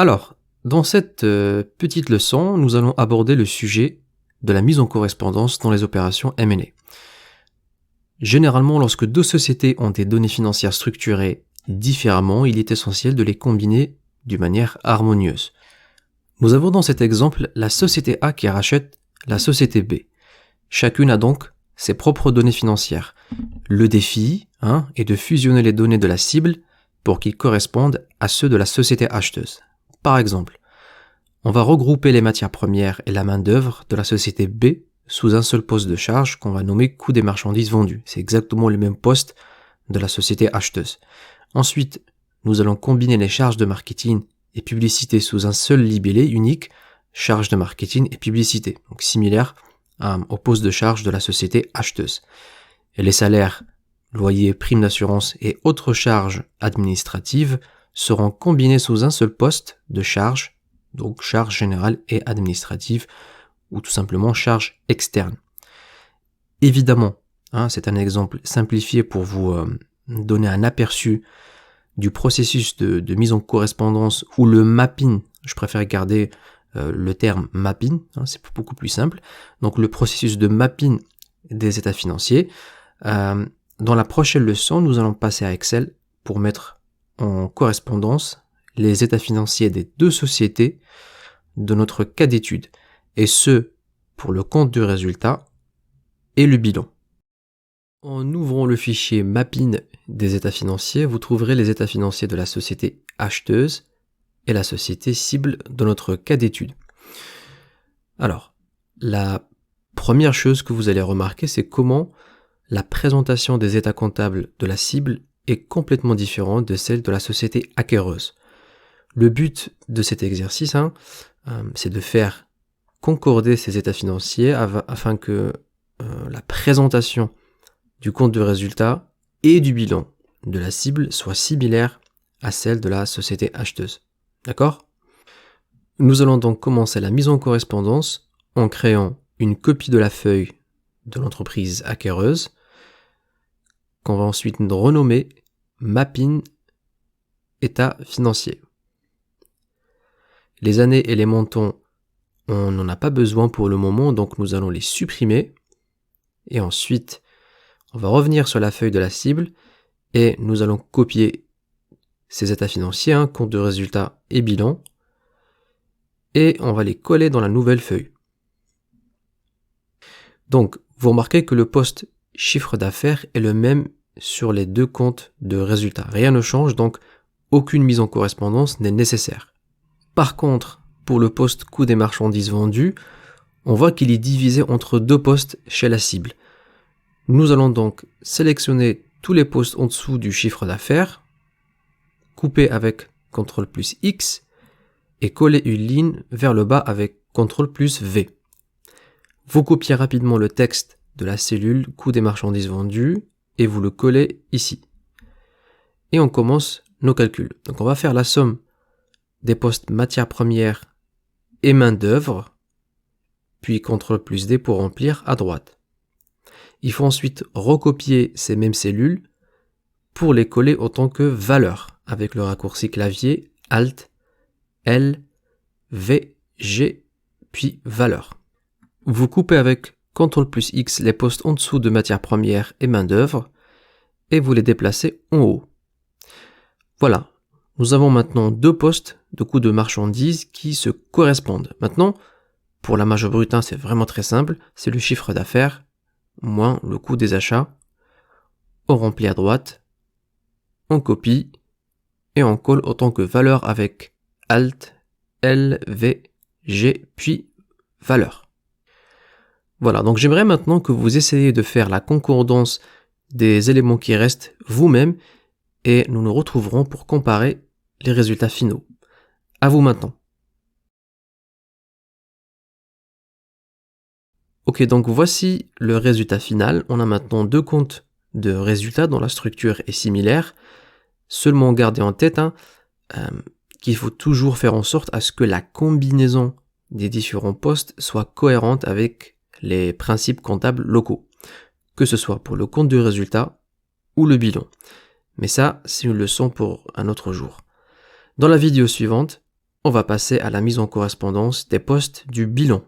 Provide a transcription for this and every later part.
Alors, dans cette petite leçon, nous allons aborder le sujet de la mise en correspondance dans les opérations M&A. Généralement, lorsque deux sociétés ont des données financières structurées différemment, il est essentiel de les combiner d'une manière harmonieuse. Nous avons dans cet exemple la société A qui rachète la société B. Chacune a donc ses propres données financières. Le défi est de fusionner les données de la cible pour qu'ils correspondent à ceux de la société acheteuse. Par exemple, on va regrouper les matières premières et la main-d'œuvre de la société B sous un seul poste de charge qu'on va nommer coût des marchandises vendues. C'est exactement le même poste de la société acheteuse. Ensuite, nous allons combiner les charges de marketing et publicité sous un seul libellé unique, charge de marketing et publicité, donc similaire au poste de charge de la société acheteuse. Et les salaires, loyers, primes d'assurance et autres charges administratives seront combinés sous un seul poste de charge, donc charge générale et administrative, ou tout simplement charge externe. Évidemment, c'est un exemple simplifié pour vous donner un aperçu du processus de mise en correspondance ou le mapping. Je préfère garder le terme mapping, c'est beaucoup plus simple. Donc le processus de mapping des états financiers. Dans la prochaine leçon, nous allons passer à Excel pour mettre en correspondance les états financiers des deux sociétés de notre cas d'étude, et ce, pour le compte du résultat et le bilan. En ouvrant le fichier mapping des états financiers, vous trouverez les états financiers de la société acheteuse et la société cible de notre cas d'étude. Alors, la première chose que vous allez remarquer, c'est comment la présentation des états comptables de la cible est complètement différente de celle de la société acquéreuse. Le but de cet exercice, c'est de faire concorder ces états financiers afin que la présentation du compte de résultat et du bilan de la cible soit similaire à celle de la société acheteuse. D'accord ? Nous allons donc commencer la mise en correspondance en créant une copie de la feuille de l'entreprise acquéreuse qu'on va ensuite renommer mapping état financier. Les années et les montants, on n'en a pas besoin pour le moment, donc nous allons les supprimer. Et ensuite, on va revenir sur la feuille de la cible et nous allons copier ces états financiers, compte de résultat et bilan, et on va les coller dans la nouvelle feuille. Donc, vous remarquez que le poste chiffre d'affaires est le même sur les deux comptes de résultats. Rien ne change, donc aucune mise en correspondance n'est nécessaire. Par contre, pour le poste coût des marchandises vendues, on voit qu'il est divisé entre deux postes chez la cible. Nous allons donc sélectionner tous les postes en dessous du chiffre d'affaires, couper avec CTRL plus X et coller une ligne vers le bas avec CTRL plus V. Vous copiez rapidement le texte de la cellule coût des marchandises vendues et vous le collez ici. Et on commence nos calculs. Donc on va faire la somme des postes matières premières et main d'œuvre, puis CTRL plus D pour remplir à droite. Il faut ensuite recopier ces mêmes cellules pour les coller en tant que valeur avec le raccourci clavier Alt, L, V, G, puis valeur. Vous coupez avec CTRL plus X les postes en dessous de matières premières et main d'œuvre et vous les déplacez en haut. Voilà. Nous avons maintenant deux postes de coût de marchandises qui se correspondent. Maintenant, pour la marge brute, c'est vraiment très simple. C'est le chiffre d'affaires moins le coût des achats. On remplit à droite, on copie et on colle autant que valeur avec Alt, L, V, G, puis valeur. Voilà, donc j'aimerais maintenant que vous essayiez de faire la concordance des éléments qui restent vous-même et nous nous retrouverons pour comparer les résultats finaux. À vous maintenant. Ok, donc voici le résultat final. On a maintenant deux comptes de résultats dont la structure est similaire. Seulement gardez en tête qu'il faut toujours faire en sorte à ce que la combinaison des différents postes soit cohérente avec les principes comptables locaux, que ce soit pour le compte de résultat ou le bilan. Mais ça, c'est une leçon pour un autre jour. Dans la vidéo suivante, on va passer à la mise en correspondance des postes du bilan.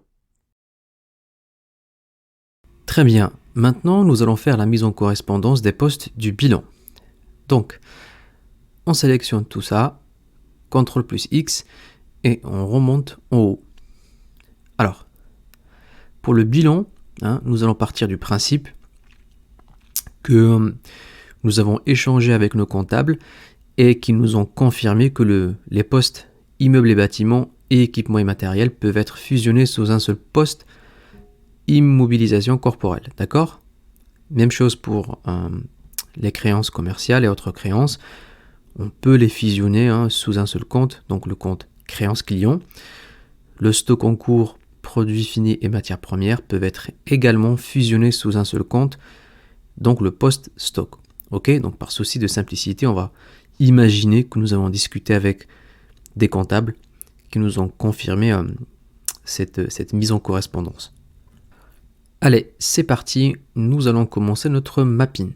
Très bien, maintenant nous allons faire la mise en correspondance des postes du bilan. Donc, on sélectionne tout ça, CTRL plus X, et on remonte en haut. Alors, pour le bilan, nous allons partir du principe que nous avons échangé avec nos comptables et qu'ils nous ont confirmé que les postes immeubles et bâtiments et équipements et matériels peuvent être fusionnés sous un seul poste immobilisation corporelle. D'accord ? Même chose pour les créances commerciales et autres créances. On peut les fusionner sous un seul compte, donc le compte créances clients. Le stock en cours, produits finis et matières premières peuvent être également fusionnés sous un seul compte, donc le poste stock. Ok, donc par souci de simplicité, on va imaginer que nous avons discuté avec des comptables qui nous ont confirmé cette mise en correspondance. Allez, c'est parti, nous allons commencer notre mapping.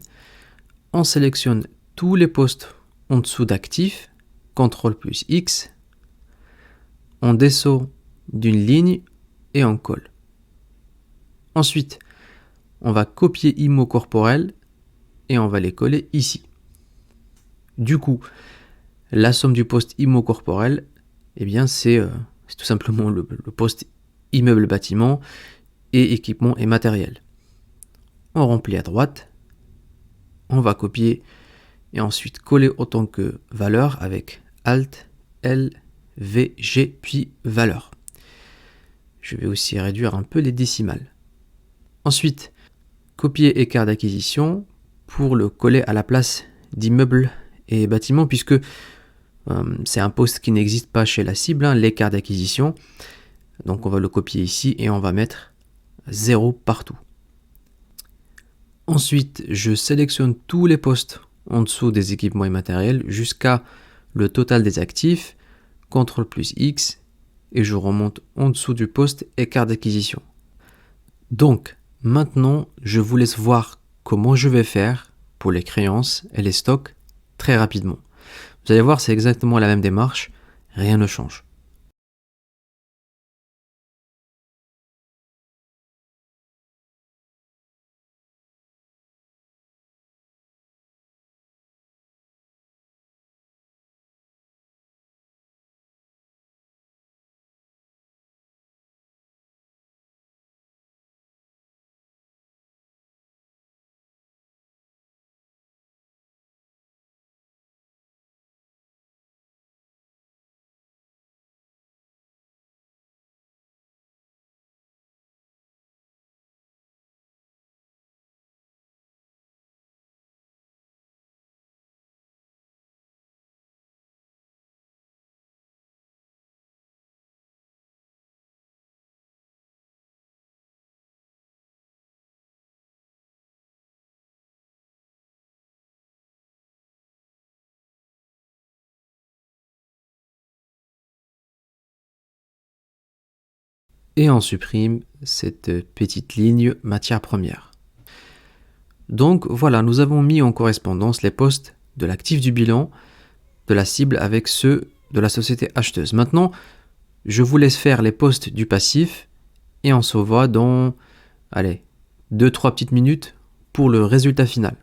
On sélectionne tous les postes en dessous d'actifs, CTRL plus X, on descend d'une ligne et on colle. Ensuite, on va copier IMO corporel et on va les coller ici. Du coup, la somme du poste IMO corporel, eh bien c'est tout simplement le poste immeuble bâtiment et équipement et matériel. On remplit à droite, on va copier et ensuite coller autant que valeur avec Alt, L, V, G, puis valeur. Je vais aussi réduire un peu les décimales. Ensuite, copier écart d'acquisition pour le coller à la place d'immeuble et bâtiment, puisque c'est un poste qui n'existe pas chez la cible, l'écart d'acquisition. Donc on va le copier ici et on va mettre 0 partout. Ensuite, je sélectionne tous les postes en dessous des équipements et matériels jusqu'à le total des actifs, CTRL plus X, et je remonte en dessous du poste écart d'acquisition. Donc, maintenant, je vous laisse voir comment je vais faire pour les créances et les stocks très rapidement. Vous allez voir, c'est exactement la même démarche, rien ne change. Et on supprime cette petite ligne matière première. Donc voilà, nous avons mis en correspondance les postes de l'actif du bilan de la cible avec ceux de la société acheteuse. Maintenant, je vous laisse faire les postes du passif et on se voit dans, 2-3 petites minutes pour le résultat final.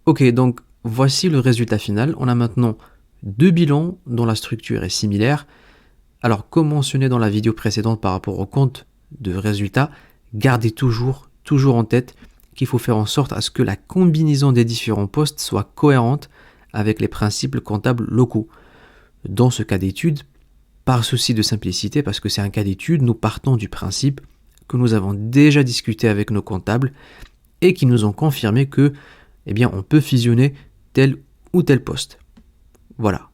Ok, donc voici le résultat final. On a maintenant deux bilans dont la structure est similaire. Alors, comme mentionné dans la vidéo précédente par rapport au compte de résultats, gardez toujours en tête qu'il faut faire en sorte à ce que la combinaison des différents postes soit cohérente avec les principes comptables locaux. Dans ce cas d'étude, par souci de simplicité, parce que c'est un cas d'étude, nous partons du principe que nous avons déjà discuté avec nos comptables et qui nous ont confirmé que, on peut fusionner tel ou tel poste. Voilà.